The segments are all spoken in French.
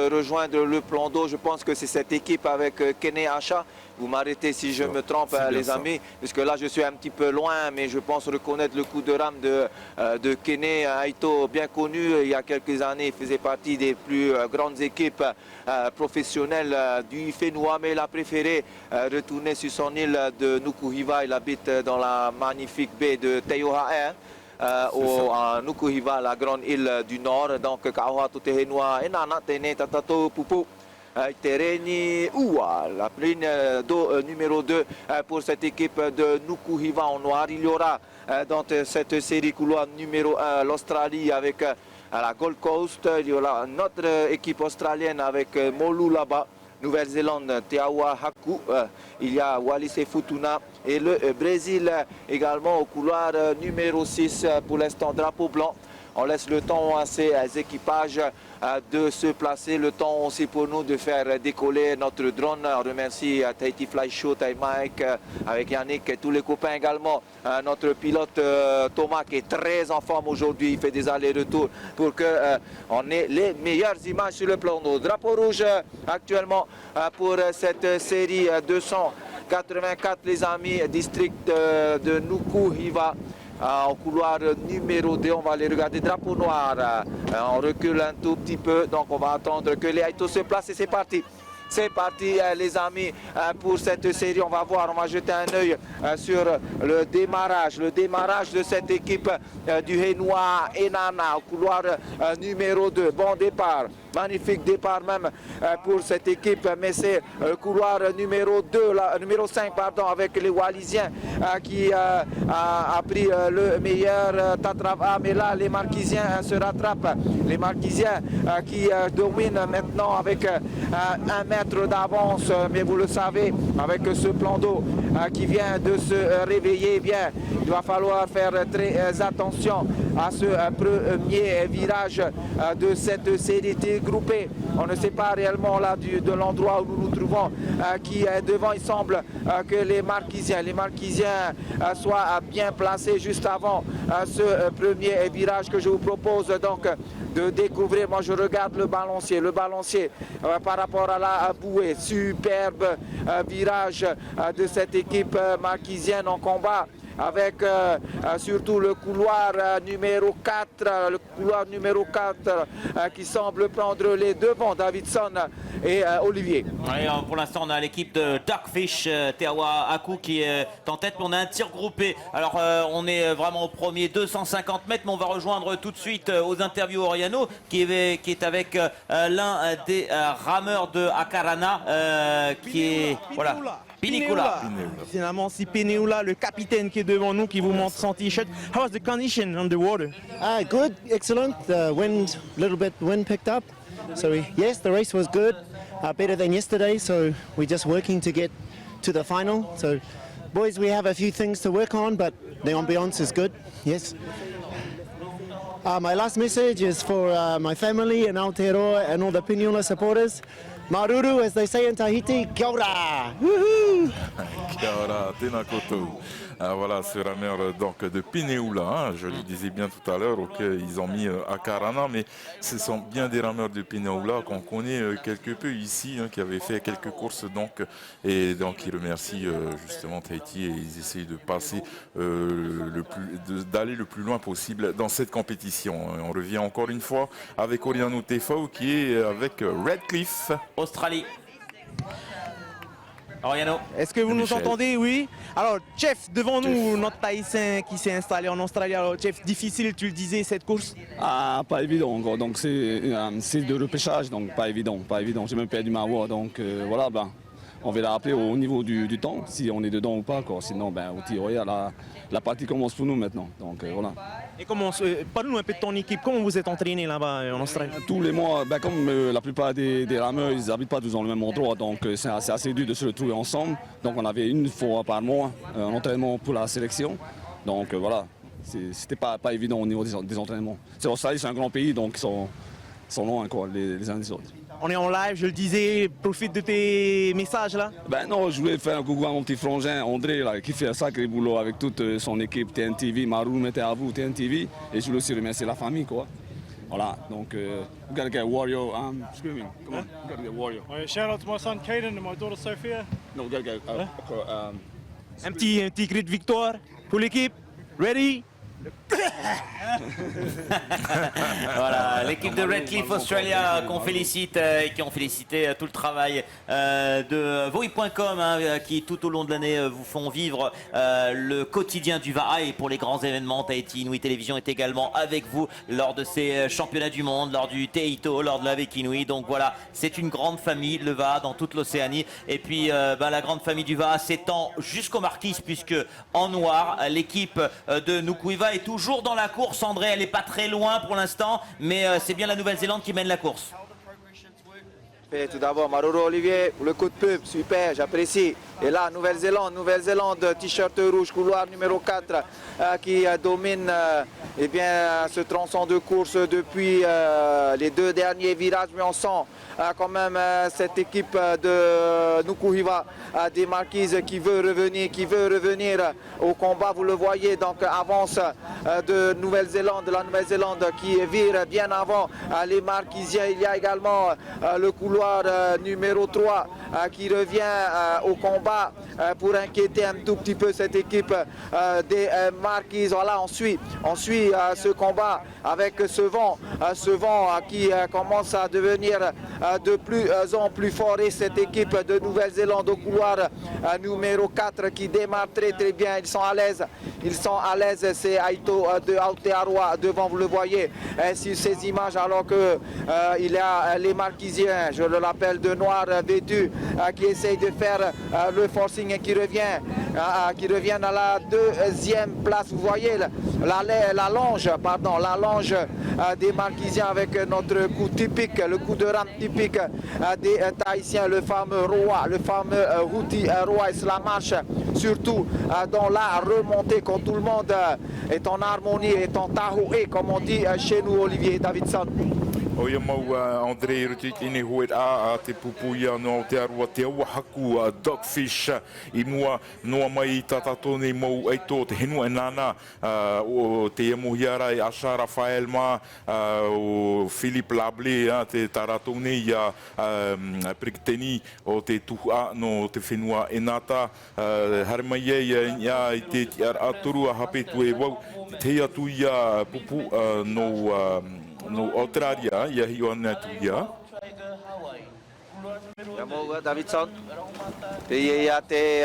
rejoindre le plan d'eau. Je pense que c'est cette équipe avec Kene Acha. Vous m'arrêtez si je me trompe, les amis, parce que là je suis un petit peu loin, mais je pense reconnaître le coup de rame de Kene Aito, bien connu. Il y a quelques années, il faisait partie des plus grandes équipes professionnelles du Fénois, mais il a préféré retourner sur son île de Nukuhiva. Il habite dans la magnifique baie de Teiohae. À Nukuhiva, la grande île du Nord. Donc, Kaoha Tutehenua, Enana Tene Tatato Pupu. Tereni Oua, la ligne numéro 2 pour cette équipe de Nukuhiva en noir. Il y aura dans cette série couloir numéro 1 l'Australie avec la Gold Coast. Il y aura notre équipe australienne avec Molu là-bas. Nouvelle-Zélande, Teawa Haku, il y a Wallis et Futuna et le Brésil également au couloir numéro 6 pour l'instant, drapeau blanc. On laisse le temps à ces équipages de se placer, le temps aussi pour nous de faire décoller notre drone. On remercie Tahiti Fly Show, Tai Mike, avec Yannick et tous les copains également. Notre pilote Thomas qui est très en forme aujourd'hui, il fait des allers-retours pour qu'on ait les meilleures images sur le plan d'eau. Drapeau rouge actuellement pour cette série 284 les amis, district de Nukuhiva. Au couloir numéro 2, on va aller regarder drapeau noir. On recule un tout petit peu, donc on va attendre que les Aito se placent et c'est parti. C'est parti les amis pour cette série. On va voir, on va jeter un œil sur le démarrage de cette équipe du Hénois Enana au couloir numéro 2. Bon départ, magnifique départ même pour cette équipe, mais c'est le couloir numéro 2, numéro 5 pardon, avec les Wallisiens qui a pris le meilleur Tatrava, mais là les Marquisiens se rattrapent. Les Marquisiens qui dominent maintenant avec 1 mètre d'avance, mais vous le savez, avec ce plan d'eau qui vient de se réveiller, eh bien, il va falloir faire très attention à ce premier virage de cette série groupée. On ne sait pas réellement là de l'endroit où nous nous trouvons qui est devant. Il semble que les Marquisiens soient bien placés juste avant ce premier virage que je vous propose donc de découvrir. Moi je regarde le balancier par rapport à la bouée, superbe virage de cette équipe marquisienne en combat avec surtout le couloir numéro 4, qui semble prendre les devants, Davidson et Olivier. Ouais, pour l'instant on a l'équipe de Darkfish Teawa Aku qui est en tête, mais on a un tir groupé. Alors on est vraiment au premier 250 mètres, mais on va rejoindre tout de suite aux interviews Oriano qui est avec l'un des rameurs de Akarana qui est... Voilà. Pinikula. Finalement, c'est Pineula, le capitaine qui est devant nous, qui vous montre son t-shirt. How was the condition on the water? Good, excellent. The wind, little bit wind picked up. So yes, the race was good, better than yesterday. So we're just working to get to the final. So boys, we have a few things to work on, but the ambiance is good. Yes. My last message is for my family in Aotearoa and all the Pineula supporters. Maruru, as they say in Tahiti, kia ora! Woohoo! Kia ora, tēnā koutou. Voilà, ce rameur donc de Pineula, hein, je le disais bien tout à l'heure, ils ont mis Akarana, mais ce sont bien des rameurs de Pineula qu'on connaît quelque peu ici, hein, qui avaient fait quelques courses donc, et donc ils remercient justement Tahiti et ils essayent de passer, d'aller le plus loin possible dans cette compétition. On revient encore une fois avec Oriano Tefao qui est avec Redcliffe. Australie. Oriano. Est-ce que vous nous entendez? Oui. Alors, Jeff, devant nous, notre Tahitien qui s'est installé en Australie. Alors, Jeff, difficile, tu le disais, cette course? Ah, pas évident encore. Donc, c'est de repêchage, donc pas évident. J'ai même perdu ma voix. Donc, voilà, ben, on va la rappeler au niveau du temps, si on est dedans ou pas. Quoi. Sinon, ben, au tir, la partie commence pour nous maintenant. Donc, voilà. Et parle-nous un peu de ton équipe. Comment vous êtes entraîné là-bas en Australie? Tous les mois, ben, comme la plupart des rameurs, ils n'habitent pas tous dans le même endroit. Donc, c'est assez dur de se retrouver ensemble. Donc, on avait une fois par mois un entraînement pour la sélection. Donc, voilà. C'était pas évident au niveau des entraînements. L'Australie, c'est un grand pays, donc ils sont loin quoi, les uns des autres. On est en live, je le disais, profite de tes messages là. Ben non, je voulais faire un coucou à mon petit frangin André là, qui fait un sacré boulot avec toute son équipe TNTV, Marou, mettez à vous TNTV. Et je voulais aussi remercier la famille quoi. Voilà, donc we gotta get Warrior screaming. Come on, we gotta get Warrior. Shout out to my son Caden and my daughter Sophia. No, we gotta get Un petit cri de victoire pour l'équipe. Ready? Voilà, l'équipe de Redcliffe Australia qu'on félicite et qui ont félicité tout le travail de Voi.com qui tout au long de l'année vous font vivre le quotidien du VAA et pour les grands événements. Tahiti Inouï Télévision est également avec vous lors de ces championnats du monde, lors du Teito, lors de la Wiki Inouï. Donc voilà, c'est une grande famille, le VAA dans toute l'Océanie. Et puis la grande famille du VAA s'étend jusqu'aux Marquises puisque en noir, l'équipe de Nukuiva est toujours dans la course. André, elle n'est pas très loin pour l'instant, mais c'est bien la Nouvelle-Zélande qui mène la course. Et tout d'abord, Maroro Olivier, pour le coup de pub, super, j'apprécie. Et là, Nouvelle-Zélande, t-shirt rouge, couloir numéro 4, qui domine eh bien, ce tronçon de course depuis les 2 derniers virages. Mais on sent quand même cette équipe de Nukuhiva des Marquises qui veut revenir au combat. Vous le voyez, donc avance de Nouvelle-Zélande, la Nouvelle-Zélande qui vire bien avant les Marquisiens. Il y a également le couloir numéro 3 qui revient au combat pour inquiéter un tout petit peu cette équipe des Marquises. Voilà, on suit ce combat avec ce vent qui commence à devenir de plus en plus fort, et cette équipe de Nouvelle-Zélande au couloir numéro 4 qui démarre très bien. Ils sont à l'aise, c'est Aito de Aotearoa devant, vous le voyez sur ces images, alors que il y a les Marquisiens, je le rappelle, de noir vêtus qui essayent de faire le forcing et qui reviennent à la 2e place. Vous voyez la longe des Marquisiens avec notre coup typique, le coup de rame typique des Tahitiens, le fameux Roa, le fameux Houti Roa. Et cela marche surtout dans la remontée quand tout le monde est en harmonie, est en tahoe, comme on dit chez nous, Olivier Davidson. Oia mau André Rutit ini hoet a te pupuia no te arua te aua haku Dogfish I mua noa mai tatatone mau eito te henua e nana o te emuhiara e Asha Rafael ma o Philippe Lablé te taratone ia prikteni o te tuhua no te whenua e nata harmai ia I te tiar aturu a hapetu e wau te atu ia pupu no Australia, ia hi ona tu ia. Ia Davidson. Te ia te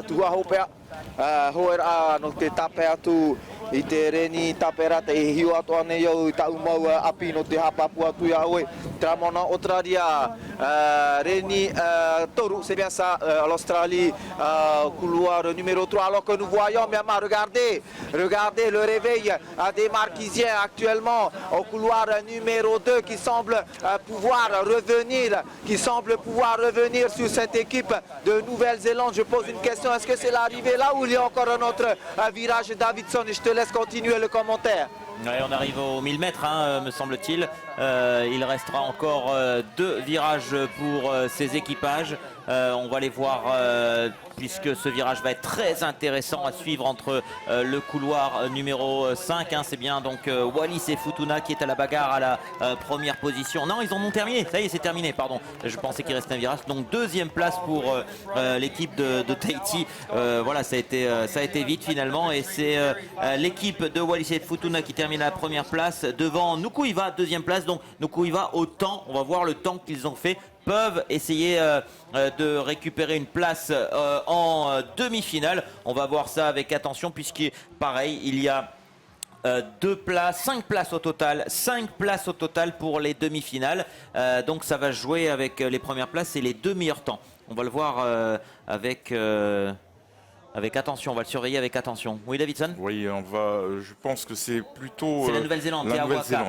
tua hopea. Hoera no te tape atu I te reni tapera te hiu atu ane iau I tau mau api no te hapapu atu ia oe. Tramona Australia, reni toru, c'est bien ça, l'Australie, couloir numéro 3. Alors que nous voyons, Myanmar, regardez le réveil des Marquisiens actuellement au couloir numéro 2 qui semble pouvoir revenir sur cette équipe de Nouvelle-Zélande. Je pose une question, est-ce que c'est l'arrivée là ou il y a encore un autre virage, Davidson? Et je te laisse continuer le commentaire. Ouais, on arrive aux 1000 mètres, me semble-t-il. Il restera encore 2 virages pour ces équipages. On va les voir puisque ce virage va être très intéressant à suivre entre le couloir numéro 5. C'est bien donc Wallis et Futuna qui est à la bagarre à la première position. Non, ils en ont terminé. Ça y est, c'est terminé, pardon. Je pensais qu'il restait un virage. Donc 2e place pour l'équipe de Tahiti. Voilà, ça a été vite finalement. Et c'est l'équipe de Wallis et Futuna qui termine à la première place devant Nukuiva, 2e place. Donc Nukuiva au temps, on va voir le temps qu'ils ont fait, peuvent essayer de récupérer une place en demi-finale. On va voir ça avec attention puisque pareil, il y a 5 places au total. 5 places au total pour les demi-finales. Donc ça va jouer avec les premières places et les 2 meilleurs temps. On va le voir avec attention, on va le surveiller avec attention. Oui, Davidson? Oui, je pense que c'est plutôt... C'est la Nouvelle-Zélande,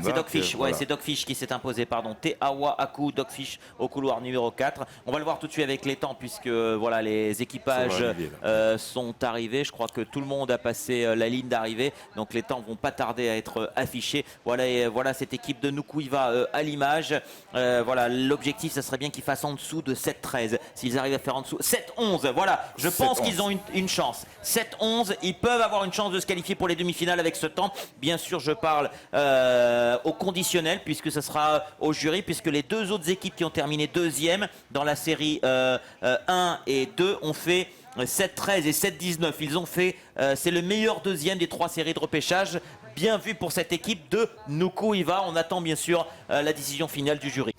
c'est Dogfish. Voilà. Ouais, c'est Dogfish qui s'est imposé, pardon. Te Awa Aku, Dogfish au couloir numéro 4. On va le voir tout de suite avec les temps puisque voilà, les équipages sont arrivés. Je crois que tout le monde a passé la ligne d'arrivée. Donc les temps vont pas tarder à être affichés. Voilà cette équipe de Nukuiva à l'image. Voilà, l'objectif, ça serait bien qu'ils fassent en dessous de 7-13. S'ils arrivent à faire en dessous 7-11, voilà. Je pense qu'ils ont une chance. 7-11, ils peuvent avoir une chance de se qualifier pour les demi-finales avec ce temps. Bien sûr, je parle au conditionnel, puisque ce sera au jury, puisque les deux autres équipes qui ont terminé deuxième dans la série 1 et 2 ont fait 7-13 et 7-19. Ils ont fait, c'est le meilleur deuxième des 3 séries de repêchage. Bien vu pour cette équipe de Nukuiva. On attend bien sûr la décision finale du jury.